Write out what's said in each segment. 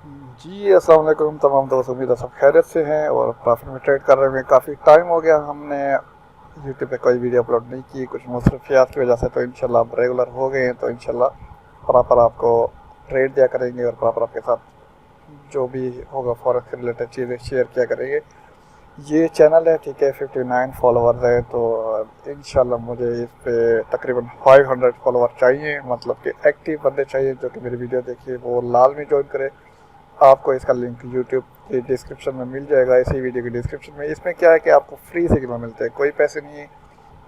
जी, अस्सलाम वालेकुम तमाम दोस्त। उम्मीद है सब खैरियत से हैं और प्रॉफिट में ट्रेड कर रहे हैं। काफ़ी टाइम हो गया हमने यूट्यूब पे कोई वीडियो अपलोड नहीं की, कुछ मसरूफियात की वजह से। तो इंशाल्लाह अब रेगुलर हो गए हैं, तो इंशाल्लाह प्रॉपर आपको ट्रेड दिया करेंगे और प्रॉपर आपके साथ जो भी होगा फॉरेक्स से रिलेटेड चीज़ें शेयर किया करेंगे। ये चैनल है, ठीक है, 59 फॉलोवर्स है, तो इंशाल्लाह मुझे इस पे तकरीबन 500 फॉलोवर चाहिए, मतलब कि एक्टिव बंदे चाहिए जो कि मेरी वीडियो देखिए, वो लाल में ज्वाइन करे। आपको इसका लिंक यूट्यूब के डिस्क्रिप्शन में मिल जाएगा, इसी वीडियो के डिस्क्रिप्शन में। इसमें क्या है कि आपको फ्री सिग्नल मिलते हैं, कोई पैसे नहीं है।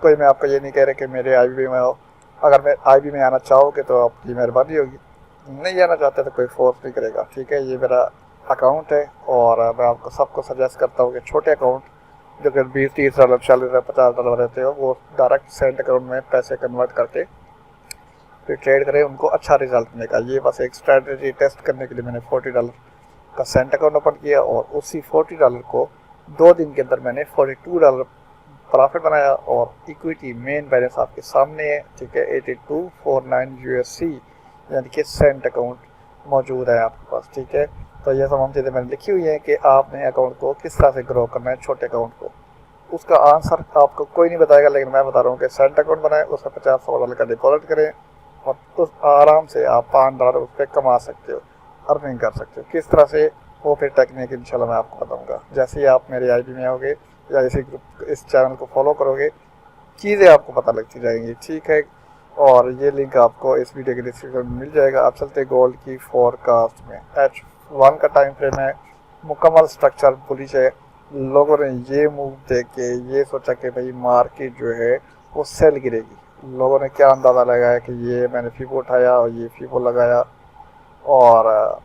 कोई मैं आपको ये नहीं कह रहा कि मेरे आईबी में आओ। अगर मैं आईबी में आना चाहोगे तो आपकी मेहरबानी होगी, नहीं आना चाहते तो कोई फोर्स नहीं करेगा, ठीक है। ये मेरा अकाउंट है और मैं आपको सबको सजेस्ट करता हूँ कि छोटे अकाउंट जो कि 20-30 डॉलर, 40 $50 रहते हो, वो डायरेक्ट सेंट अकाउंट में पैसे कन्वर्ट करके फिर ट्रेड करें, उनको अच्छा रिजल्ट मिलेगा। ये बस एक स्ट्रैटेजी टेस्ट करने के लिए मैंने $40 का सेंट अकाउंट ओपन किया और उसी $40 को 2 दिन के अंदर मैंने $42 प्रॉफिट बनाया। और इक्विटी मेन बैलेंस आपके सामने है, ठीक है, 8249 USC यानी कि सेंट अकाउंट मौजूद है आपके पास, ठीक है। तो ये तमाम चीज़ें मैंने लिखी हुई हैं कि आपने अकाउंट को किस तरह से ग्रो करना है, छोटे अकाउंट को। उसका आंसर आपको कोई नहीं बताएगा, लेकिन मैं बता रहा हूँ कि सेंट अकाउंट बनाए, उसमें $50-100 का डिपॉजिट करें और उस आराम से आप $5 उस पर कमा सकते हो, अर्निंग कर सकते हो। किस तरह से, वो फिर टेक्निक इंशाल्लाह मैं आपको बताऊंगा। जैसे ही आप मेरे आईडी में आओगे या इसी ग्रुप, इस चैनल को फॉलो करोगे, चीज़ें आपको पता लगती जाएंगी, ठीक है। और ये लिंक आपको इस वीडियो के डिस्क्रिप्शन में मिल जाएगा। अब चलते गोल्ड की फोरकास्ट में। H1 का टाइम फ्रेम है, मुकम्मल स्ट्रक्चर बुलिश है। लोगों ने ये मूव देख के ये सोचा कि भाई मार्केट जो है वो सेल गिरेगी। लोगों ने क्या अंदाज़ा लगाया कि ये मैंने फीफो उठाया और ये फीफो लगाया और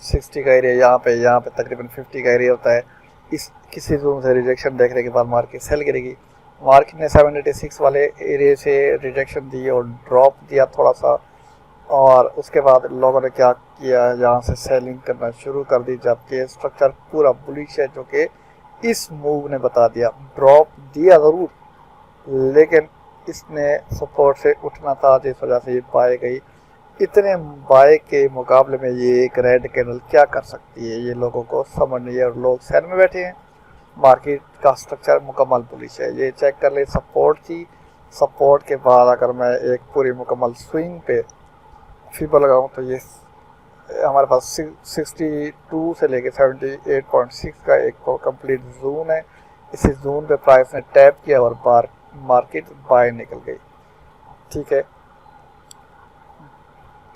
60 का एरिया, यहाँ पे तकरीबन 50 का एरिया होता है। इस किसी जोन से रिजेक्शन देखने के बाद मार्केट सेल गिरेगी। मार्केट ने 786 वाले एरिया से रिजेक्शन दी और ड्रॉप दिया थोड़ा सा, और उसके बाद लोगों ने क्या किया, यहाँ से सेलिंग करना शुरू कर दी, जबकि स्ट्रक्चर पूरा बुलिश है, जो कि इस मूव ने बता दिया। ड्रॉप दिया ज़रूर, लेकिन इसने सपोर्ट से उठना था, जिस वजह से ये बाय गई। इतने बाय के मुकाबले में ये एक रेड कैंडल क्या कर सकती है, ये लोगों को समझ नहीं है और लोग सेल में बैठे हैं। मार्केट का स्ट्रक्चर मुकम्मल बुलिश है, ये चेक कर ले। सपोर्ट थी, सपोर्ट के बाद अगर मैं एक पूरी मुकम्मल स्विंग पे फीबो लगाऊं तो ये हमारे पास 62 से लेके 78.6 का एक कंप्लीट जोन है। इसी जोन पे प्राइस ने टैप किया और मार्केट बाय निकल गई, ठीक है।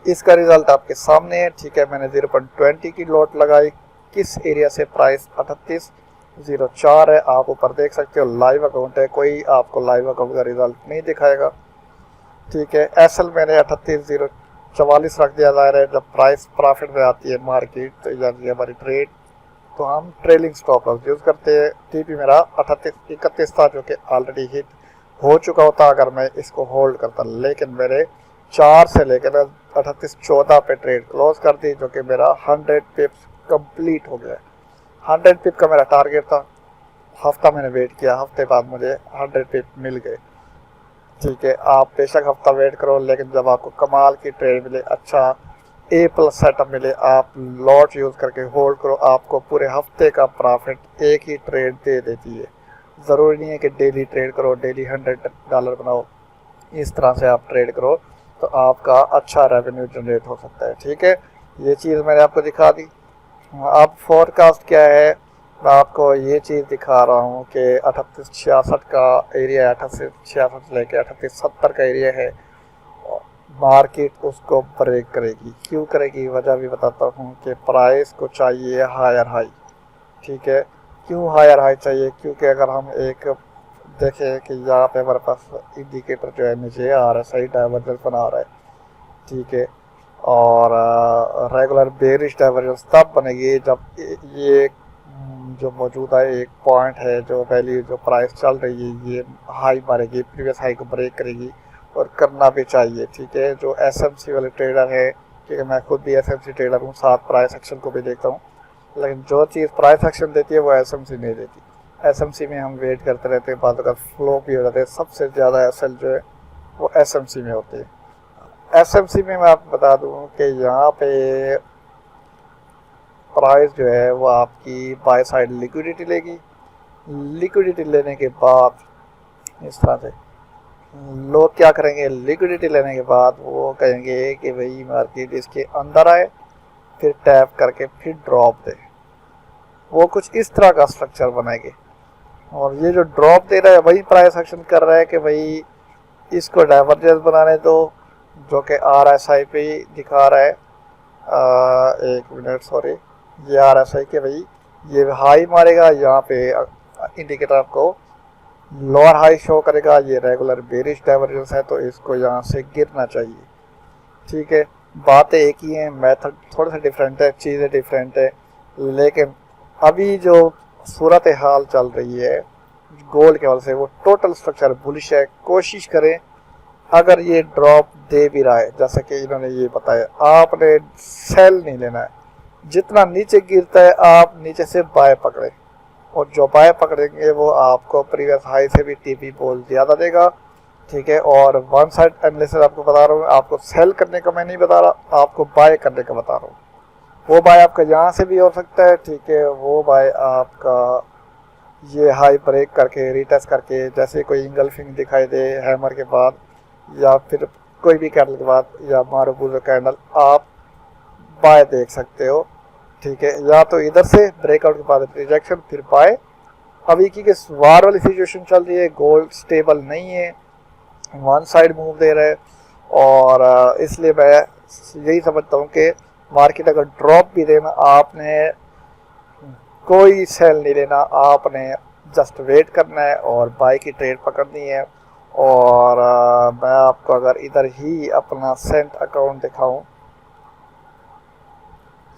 इसका रिजल्ट आपके सामने है, ठीक है। मैंने 0.20 की लॉट लगाई, किस एरिया से, प्राइस 3804 है, आप ऊपर देख सकते हो। लाइव अकाउंट है, कोई आपको लाइव अकाउंट का रिजल्ट नहीं दिखाएगा, ठीक है। एसएल मैंने 38,044 रख दिया। ज़ाहिर है जब प्राइस प्रॉफिट में आती है मार्केट, तो यानी हमारी ट्रेड, तो हम ट्रेलिंग स्टॉप लॉस यूज़ करते हैं। टीपी मेरा 3831 था, जो कि ऑलरेडी हिट हो चुका होता अगर मैं इसको होल्ड करता, लेकिन मेरे 4 से लेकर 3814 पे ट्रेड क्लोज कर दी, जो कि मेरा 100 पिप्स कंप्लीट हो गया। 100 पिप का मेरा टारगेट था। हफ्ता मैंने वेट किया, हफ्ते बाद मुझे 100 पिप मिल गए, ठीक है। आप बेशक हफ्ता वेट करो, लेकिन जब आपको कमाल की ट्रेड मिले, अच्छा A+ सेटअप मिले, आप लॉट यूज़ करके होल्ड करो, आपको पूरे हफ्ते का प्रॉफिट एक ही ट्रेड दे देती है। ज़रूरी नहीं है कि डेली ट्रेड करो, डेली $100 बनाओ। इस तरह से आप ट्रेड करो तो आपका अच्छा रेवेन्यू जनरेट हो सकता है, ठीक है। ये चीज़ मैंने आपको दिखा दी। अब फोरकास्ट क्या है, मैं आपको ये चीज़ दिखा रहा हूँ कि 3866 का एरिया, 3866 से लेके 3870 का एरिया है। मार्केट उसको ब्रेक करेगी, क्यों करेगी, वजह भी बताता हूँ कि प्राइस को चाहिए हायर हाई, ठीक है। क्यों हायर हाई चाहिए, क्योंकि अगर हम एक देखें कि यहाँ पे हमारे पास इंडिकेटर जो है नीचे आ रहा है, सही डाइवर्जेंस बना रहा है, ठीक है। और रेगुलर बेरिश डाइवर्जेंस तब बनेगी जब ये जो मौजूदा एक पॉइंट है, जो वैल्यू जो प्राइस चल रही है, ये हाई मारेगी, प्रीवियस हाई को ब्रेक करेगी, और करना भी चाहिए, ठीक है। जो एसएमसी वाले ट्रेडर है, ठीक है, मैं खुद भी एसएमसी ट्रेडर हूँ, साथ प्राइस एक्शन को भी देखता हूँ, लेकिन जो चीज़ प्राइस एक्शन देती है वो एसएमसी नहीं देती। एसएमसी में हम वेट करते रहते हैं, बाद अगर फ्लो भी हो जाते हैं। सबसे ज़्यादा एसएल जो है वो एसएमसी में होती है। एसएमसी में मैं आपको बता दूँ कि यहाँ पे प्राइस जो है वो आपकी बाय साइड लिक्विडिटी लेगी। लिक्विडिटी लेने के बाद इस तरह से लोग क्या करेंगे, लिक्विडिटी लेने के बाद वो कहेंगे कि भाई मार्केट इसके अंदर आए, फिर टैप करके फिर ड्रॉप दे। वो कुछ इस तरह का स्ट्रक्चर बनाएंगे। और ये जो ड्रॉप दे रहा है वही प्राइस एक्शन कर रहा है कि भाई इसको डाइवर्जेंस बनाने दो, जो कि RSI पे ही दिखा रहा है। एक मिनट सॉरी, ये RSI के भाई ये हाई मारेगा, यहाँ पे इंडिकेटर आपको लोअर हाई शो करेगा। ये रेगुलर बेरिश डाइवर्जेंस है तो इसको यहाँ से गिरना चाहिए। ठीक है, बातें एक ही हैं, मेथड थोड़ा सा डिफरेंट है, चीज़ें डिफरेंट है, लेकिन अभी जो सूरत हाल चल रही है गोल्ड के हवाले से वो टोटल स्ट्रक्चर बुलिश है। कोशिश करें अगर ये ड्रॉप दे भी रहा है, जैसा कि इन्होंने ये बताया, आपने सेल नहीं लेना है। जितना नीचे गिरता है आप नीचे से बाय पकड़े, और जो बाय पकड़ेंगे वो आपको प्रीवियस हाई से भी टीपी बोल ज़्यादा देगा। ठीक है, और वन साइड एनालिसिस आपको बता रहा हूँ, आपको सेल करने का मैं नहीं बता रहा, आपको बाय करने का बता रहा हूँ। वो बाय आपका यहाँ से भी हो सकता है। ठीक है, वो बाय आपका ये हाई ब्रेक करके रिटेस्ट करके, जैसे कोई इंगल्फिंग दिखाई दे हैमर के बाद या फिर कोई भी कैंडल के बाद या मारूबूजा कैंडल, आप बाय देख सकते हो। ठीक है, या तो इधर से ब्रेकआउट के बाद रिजेक्शन फिर बाय। अभी की वार वाली सिचुएशन चल रही है, गोल्ड स्टेबल नहीं है, वन साइड मूव दे रहा है, और इसलिए मैं यही समझता हूँ कि मार्केट अगर ड्रॉप भी देना, आपने कोई सेल नहीं लेना, आपने जस्ट वेट करना है और बाय की ट्रेड पकड़नी है। और मैं आपको अगर इधर ही अपना सेंट अकाउंट दिखाऊं,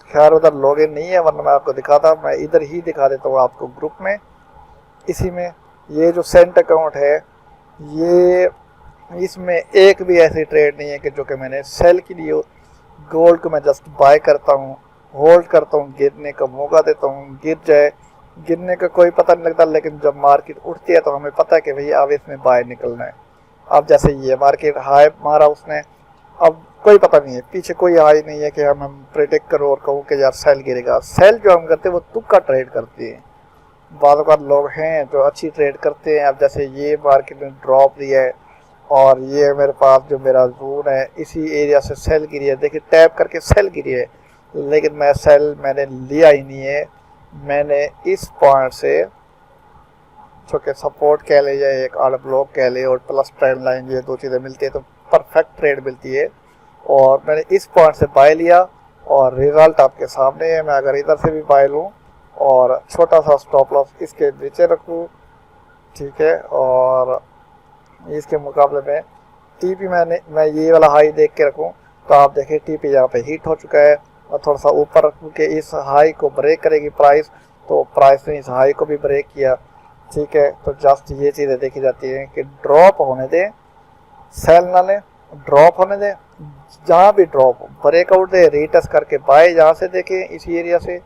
खैर उधर लॉगिन नहीं है वरना मैं आपको दिखाता, मैं इधर ही दिखा देता हूँ आपको ग्रुप में। इसी में ये जो सेंट अकाउंट है, ये इसमें एक भी ऐसी ट्रेड नहीं है कि जो कि मैंने सेल की ली हो। गोल्ड को मैं जस्ट बाय करता हूँ, होल्ड करता हूँ, गिरने का मौका देता हूँ, गिर जाए, गिरने का कोई पता नहीं लगता, लेकिन जब मार्केट उठती है तो हमें पता है कि भाई अब इसमें बाय निकलना है। अब जैसे ये मार्केट हाई मारा उसने, अब कोई पता नहीं है, पीछे कोई हाई नहीं है कि हम प्रेडिक्ट करो और कहूँ कि यार सेल गिरेगा। सेल जो हम करते हैं वो तुक्का ट्रेड करते हैं। बाद बार लोग हैं जो अच्छी ट्रेड करते हैं। अब जैसे ये मार्केट में ड्रॉप दिया है और ये मेरे पास जो मेरा जोन है इसी एरिया से सेल गिरी है, देखिए टैप करके सेल गिरी है, लेकिन मैं सेल मैंने लिया ही नहीं है। मैंने इस पॉइंट से जो कि सपोर्ट कह ले या एक आर्डर ब्लॉक कह ले और प्लस ट्रेंड लाइन, ये दो चीज़ें मिलती है तो परफेक्ट ट्रेड मिलती है। और मैंने इस पॉइंट से बाय लिया और रिजल्ट आपके सामने है। मैं अगर इधर से भी बाय लूँ और छोटा सा स्टॉप लॉस इसके नीचे रखूँ, ठीक है, और इसके मुकाबले में टीपी मैं ये वाला हाई देख के रखूँ तो आप देखें टीपी यहाँ पे हिट हो चुका है। और थोड़ा सा ऊपर रखूँ कि इस हाई को ब्रेक करेगी प्राइस, तो प्राइस ने इस हाई को भी ब्रेक किया। ठीक है, तो जस्ट ये चीज़ें देखी जाती हैं कि ड्रॉप होने दें, सेल ना लें, ड्रॉप होने दें, जहाँ भी ड्रॉप ब्रेकआउट दे रीटेस्ट करके बाय यहाँ से देखें इसी एरिया से।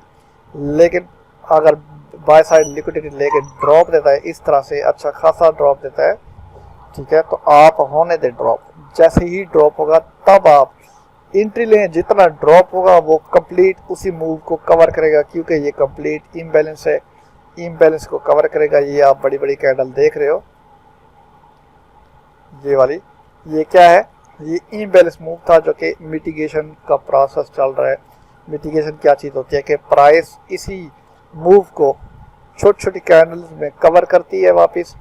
लेकिन अगर बाय साइड लिक्विडिटी लेके ड्रॉप देता है इस तरह से, अच्छा खासा ड्रॉप देता है, ठीक है, तो आप होने दें ड्रॉप। जैसे ही ड्रॉप होगा तब आप एंट्री लें। जितना ड्रॉप होगा वो कंप्लीट उसी मूव को कवर करेगा, क्योंकि ये कंप्लीट इम्बैलेंस है, इम्बैलेंस को कवर करेगा। ये आप बड़ी बड़ी कैंडल देख रहे हो, ये वाली, ये क्या है, ये इम्बैलेंस मूव था जो कि मिटिगेशन का प्रोसेस चल रहा है। मिटिगेशन क्या चीज़ होती है कि प्राइस इसी मूव को छोटी छोटी कैंडल्स में कवर करती है वापस,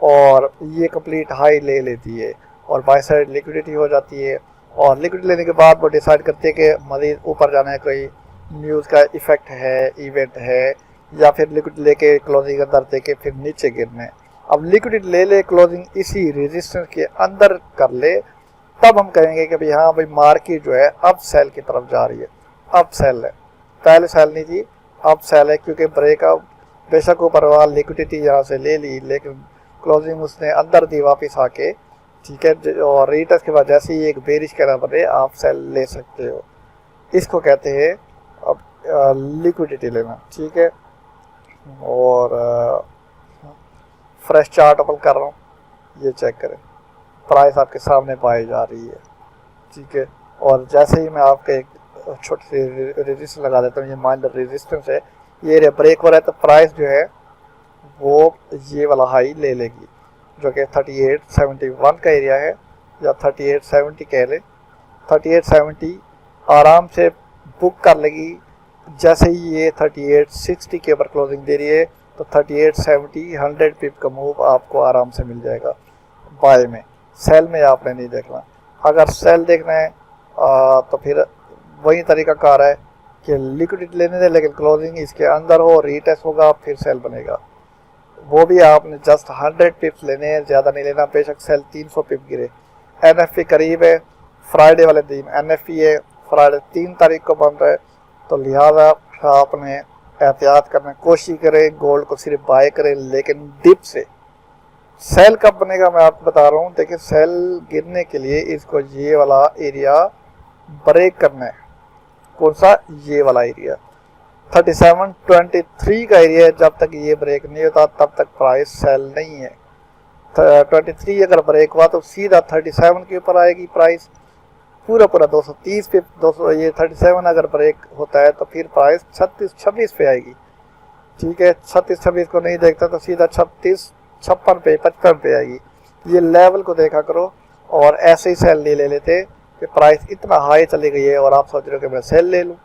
और ये कंप्लीट हाई ले लेती है और बाय साइड लिक्विडिटी हो जाती है। और लिक्विडिटी लेने के बाद वो डिसाइड करती है कि मज़ीद ऊपर जाना है, कोई न्यूज़ का इफेक्ट है, इवेंट है, या फिर लिक्विडिटी लेके क्लोजिंग अंदर दे के फिर नीचे गिरना है। अब लिक्विडिटी ले ले, क्लोजिंग इसी रेजिस्टेंस के अंदर कर ले, तब हम कहेंगे कि भाई हाँ भाई मार्केट जो है अब सेल की तरफ जा रही है, अब सेल है। पहले सेल नहीं थी, अब सेल है, क्योंकि ब्रेकआउट बेशक ऊपर वाला लिक्विडिटी यहाँ से ले ली, लेकिन क्लोजिंग उसने अंदर दी वापस आके, ठीक है, और रीटेस्ट के बाद जैसे ही एक बेरिश कहना बने आप सेल ले सकते हो। इसको कहते हैं अब लिक्विडिटी लेना, ठीक है। और फ्रेश चार्ट ओपन कर रहा हूँ, ये चेक करें, प्राइस आपके सामने पाई जा रही है, ठीक है। और जैसे ही मैं आपके छोटी सी रेजिस्टेंस लगा देता हूँ, ये माइनर रेजिस्टेंस है, ये एरिया ब्रेक हो रहा है तो प्राइस जो है वो ये वाला हाई ले लेगी जो कि 3871 का एरिया है या 3870 कह लें। 3870 आराम से बुक कर लेगी। जैसे ही ये 3860 के ऊपर क्लोजिंग दे रही है तो 3870 100 पिप का मूव आपको आराम से मिल जाएगा बाय में। सेल में आपने नहीं देखना। अगर सेल देखना है तो फिर वही तरीका कार है कि लिक्विडिटी लेने दें लेकिन क्लोजिंग इसके अंदर हो, रीटेस्ट होगा, फिर सेल बनेगा। वो भी आपने जस्ट 100 पिप्स लेने हैं, ज़्यादा नहीं लेना। बेशक सेल 300 पिप गिरे। NFP करीब है, फ्राइडे वाले दिन NFP है, फ्राइडे 3 तारीख को बन रहा है, तो लिहाजा आपने एहतियात करने की कोशिश करें, गोल्ड को सिर्फ बाय करें लेकिन डिप से। सेल कब बनेगा मैं आपको बता रहा हूँ। देखिए सेल गिरने के लिए इसको ये वाला एरिया ब्रेक करना है। कौन सा? ये वाला एरिया 3723 का एरिया है। जब तक ये ब्रेक नहीं होता तब तक प्राइस सेल नहीं है। 23 अगर ब्रेक हुआ तो सीधा 37 के ऊपर आएगी प्राइस, पूरा 230 पे 200। ये 37 अगर ब्रेक होता है तो फिर प्राइस 36-26 पे आएगी। ठीक है, 36-26 को नहीं देखता तो सीधा 36-56 पे 55 पे आएगी। ये लेवल को देखा करो और ऐसे ही सेल नहीं ले लेते कि प्राइस इतना हाई चली गई है और आप सोच रहे हो कि मैं सेल ले लूँ।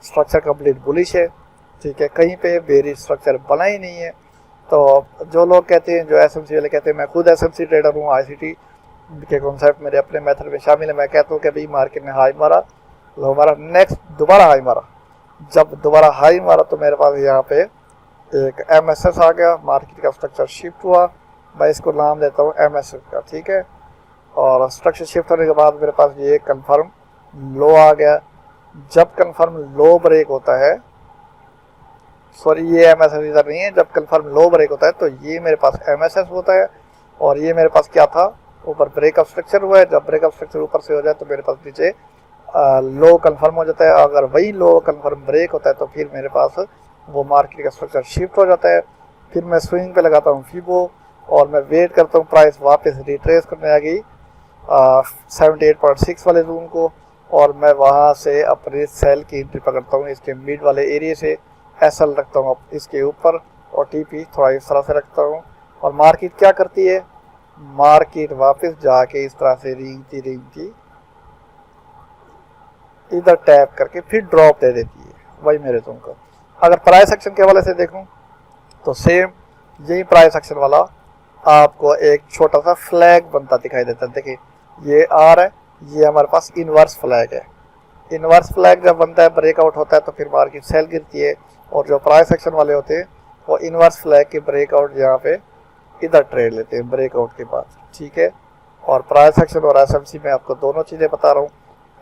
स्ट्रक्चर कंप्लीट बुलिश है। ठीक है, कहीं पे बेरिश स्ट्रक्चर बना ही नहीं है। तो जो लोग कहते हैं, जो SMC वाले कहते हैं, मैं खुद SMC ट्रेडर हूँ, ICT के कॉन्सेप्ट मेरे अपने मेथड में शामिल है। मैं कहता हूँ कि भाई मार्केट ने हाई मारा, लो हमारा नेक्स्ट दोबारा हाई मारा। जब दोबारा हाई मारा तो मेरे पास यहाँ पे एक MSS आ गया, मार्केट का स्ट्रक्चर शिफ्ट हुआ। मैं इसको नाम देता हूँ MSS का। ठीक है, और स्ट्रक्चर शिफ्ट होने के बाद मेरे पास ये कंफर्म लो आ गया। जब कंफर्म लो ब्रेक होता है, सॉरी ये MSS इधर नहीं है, जब कंफर्म लो ब्रेक होता है तो ये मेरे पास MSS होता है। और ये मेरे पास क्या था? ऊपर ब्रेकअप स्ट्रक्चर हुआ है। जब ब्रेकअप स्ट्रक्चर ऊपर से हो जाए तो मेरे पास नीचे लो कंफर्म हो जाता है। अगर वही लो कंफर्म ब्रेक होता है तो फिर मेरे पास वो मार्केट का स्ट्रक्चर शिफ्ट हो जाता है। फिर मैं स्विंग पे लगाता हूँ फीबो और मैं वेट करता हूँ प्राइस वापस रिट्रेस करने आ गई 78.6 वाले जोन को, और मैं वहाँ से अपने सेल की एंट्री पकड़ता हूँ। इसके मिड वाले एरिया से SL रखता हूँ इसके ऊपर और TP थोड़ा इस तरह से रखता हूँ। और मार्केट क्या करती है? मार्केट वापस जाके इस तरह से रेंगती इधर टैप करके फिर ड्रॉप दे देती है, वही मेरे जोन का। अगर प्राइस एक्शन के वाले से देखूं तो सेम यही प्राइस एक्शन वाला आपको एक छोटा सा फ्लैग बनता दिखाई देता है। देखिए ये आ रहा है, ये हमारे पास इनवर्स फ्लैग है। इनवर्स फ्लैग जब बनता है, ब्रेकआउट होता है तो फिर मार्केट सेल गिरती है। और जो प्राइस एक्शन वाले होते हैं वो इनवर्स फ्लैग के ब्रेकआउट यहाँ पे इधर ट्रेड लेते हैं ब्रेकआउट के बाद। ठीक है, और प्राइस एक्शन और SMC में आपको दोनों चीज़ें बता रहा हूँ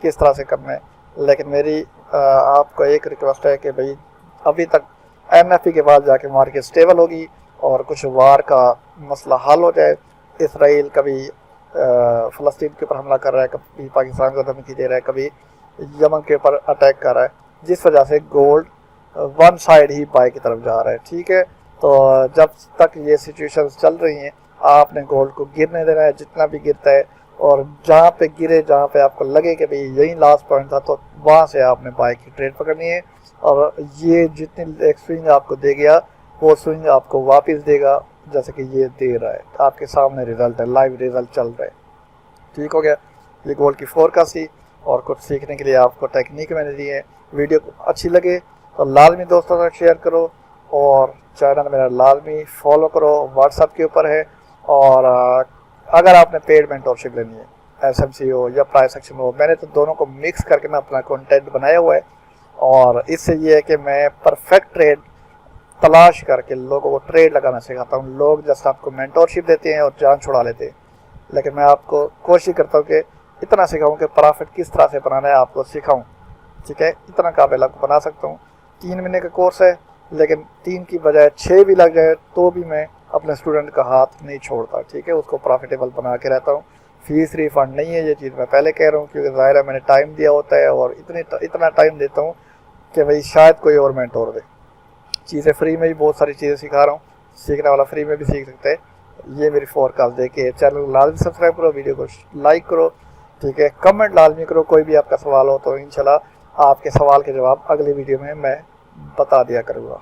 किस तरह से करना है। लेकिन मेरी आपको एक रिक्वेस्ट है कि भाई अभी तक NFP के बाद जाके मार्केट स्टेबल होगी और कुछ वार का मसला हल हो जाए। इसराइल कभी फ़लस्तीन के ऊपर हमला कर रहा है, कभी पाकिस्तान को धमकी दे रहा है, कभी यमन के ऊपर अटैक कर रहा है, जिस वजह से गोल्ड वन साइड ही बाय की तरफ जा रहा है। ठीक है, तो जब तक ये सिचुएशंस चल रही हैं आपने गोल्ड को गिरने देना है जितना भी गिरता है, और जहाँ पे गिरे, जहाँ पे आपको लगे कि भाई यही लास्ट पॉइंट था, तो वहाँ से आपने बाय की ट्रेड पकड़नी है। और ये जितनी एक स्विंग आपको दे गया वो स्विंग आपको वापस देगा, जैसे कि ये दे रहा है। आपके सामने रिजल्ट है, लाइव रिजल्ट चल रहा है। ठीक हो गया, ये गोल्ड की फोरकास्ट थी और कुछ सीखने के लिए आपको टेक्निक मैंने दी है। वीडियो अच्छी लगे तो लाजमी दोस्तों तक शेयर करो और चैनल मेरा लाजमी फॉलो करो। व्हाट्सएप के ऊपर है। और अगर आपने पेड मेंटोरशिप लेनी है, SMC हो या प्राइस एक्शन हो, मैंने तो दोनों को मिक्स करके ना अपना कंटेंट बनाया हुआ है। और इससे ये है कि मैं परफेक्ट ट्रेड तलाश करके लोगों को ट्रेड लगाना सिखाता हूँ। लोग जस्ट आपको मेंटोरशिप देते हैं और जान छुड़ा लेते हैं, लेकिन मैं आपको कोशिश करता हूँ कि इतना सिखाऊँ कि प्रॉफिट किस तरह से बनाना है आपको सिखाऊँ। ठीक है, इतना काबिल आपको बना सकता हूँ। 3 महीने का कोर्स है, लेकिन 3 की बजाय 6 भी लग जाए तो भी मैं अपने स्टूडेंट का हाथ नहीं छोड़ता। ठीक है, उसको प्रॉफिटेबल बना के रहता हूँ। फीस रिफंड नहीं है, ये चीज़ मैं पहले कह रहा हूँ, क्योंकि ज़ाहिर है मैंने टाइम दिया होता है और इतना टाइम देता हूँ कि भाई शायद कोई और मेंटोर दे। चीज़ें फ्री में भी बहुत सारी चीज़ें सिखा रहा हूँ, सीखने वाला फ्री में भी सीख सकते हैं। ये मेरी फोरकास्ट देखिए। चैनल को लाजमी सब्सक्राइब करो, वीडियो को लाइक करो। ठीक है, कमेंट लाजमी करो, कोई भी आपका सवाल हो तो इंशाल्लाह आपके सवाल के जवाब अगली वीडियो में मैं बता दिया करूँगा।